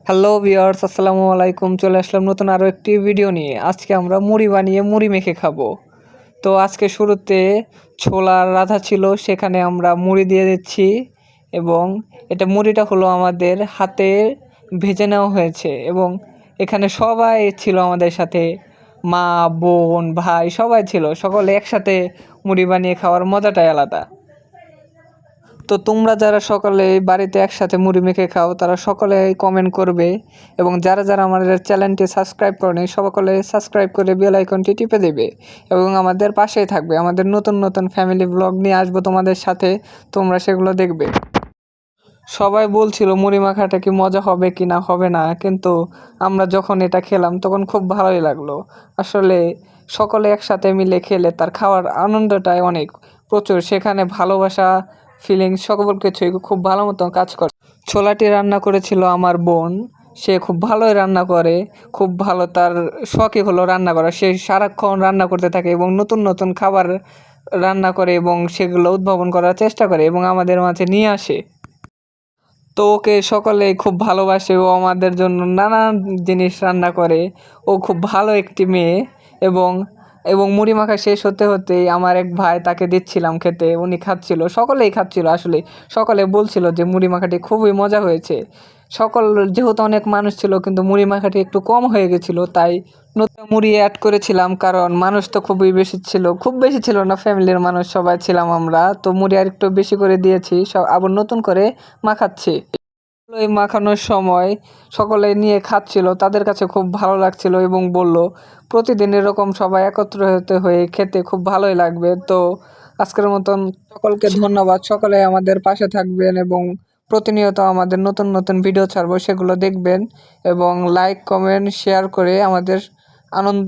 Hello viewers, আসসালামু আলাইকুম। চলে আসলাম নতুন আরও একটি ভিডিও নিয়ে। আজকে আমরা মুড়ি বানিয়ে মুড়ি মেখে খাবো। তো আজকে শুরুতে ছোলার রাধা ছিল, সেখানে আমরা মুড়ি দিয়ে দিচ্ছি এবং এটা মুড়িটা হলো আমাদের হাতে ভেজে নেওয়া হয়েছে এবং এখানে সবাই ছিল আমাদের সাথে, মা, বোন, ভাই সবাই ছিল। সকলে একসাথে মুড়ি বানিয়ে খাওয়ার মজাটাই আলাদা। তো তোমরা যারা সকলে বাড়িতে একসাথে মুড়ি মেখে খাও তারা সকলে কমেন্ট করবে এবং যারা যারা আমাদের চ্যানেলটি সাবস্ক্রাইব করেনি সকলে সাবস্ক্রাইব করে বেল আইকনটি টিপে দেবে এবং আমাদের পাশেই থাকবে। আমাদের নতুন নতুন ফ্যামিলি ব্লগ নিয়ে আসবো তোমাদের সাথে, তোমরা সেগুলো দেখবে। সবাই বলছিল মুড়ি মাখাটা কি মজা হবে কি না হবে না, কিন্তু আমরা যখন এটা খেলাম তখন খুব ভালোই লাগলো। আসলে সকলে একসাথে মিলে খেলে তার খাওয়ার আনন্দটাই অনেক প্রচুর, সেখানে ভালোবাসা ফিলিংস সকল কিছুই খুব ভালো মতো কাজ করে। ছোলাটি রান্না করেছিল আমার বোন, সে খুব ভালোই রান্না করে, খুব ভালো, তার শখই হলো রান্না করা। সে সারাক্ষণ রান্না করতে থাকে এবং নতুন নতুন খাবার রান্না করে এবং সেগুলো উদ্ভাবন করার চেষ্টা করে এবং আমাদের মাঝে নিয়ে আসে। তো ওকে সকলেই খুব ভালোবাসে, ও আমাদের জন্য নানান জিনিস রান্না করে। ও খুব ভালো একটি মেয়ে এবং এবং মুড়ি মাখা শেষ হতে হতেই আমার এক ভাই, তাকে দিচ্ছিলাম খেতে, উনি খাচ্ছিল, সকলেই খাচ্ছিল। আসলে সকলে বলছিল যে মুড়ি মাখাটি খুবই মজা হয়েছে। সকল যেহেতু অনেক মানুষ ছিল কিন্তু মুড়ি মাখাটি একটু কম হয়ে গেছিলো, তাই নতুন মুড়ি অ্যাড করেছিলাম, কারণ মানুষ তো খুবই বেশি ছিল, খুব বেশি ছিল না, ফ্যামিলির মানুষ সবাই ছিলাম আমরা, তো মুড়ি আর একটু বেশি করে দিয়েছি, সব আবার নতুন করে মাখাচ্ছি। এই মাখানোর সময় সকলে নিয়ে খাচ্ছিল, তাদের কাছে খুব ভালো লাগছিল এবং বলল প্রতিদিন এরকম সবাই একত্রিত হয়ে খেতে খুব ভালোই লাগবে। তো আজকের মতন সকলকে ধন্যবাদ। সকলে আমাদের পাশে থাকবেন এবং প্রতিনিয়ত আমাদের নতুন নতুন ভিডিও ছাড়বো, সেগুলো দেখবেন এবং লাইক কমেন্ট শেয়ার করে আমাদের আনন্দ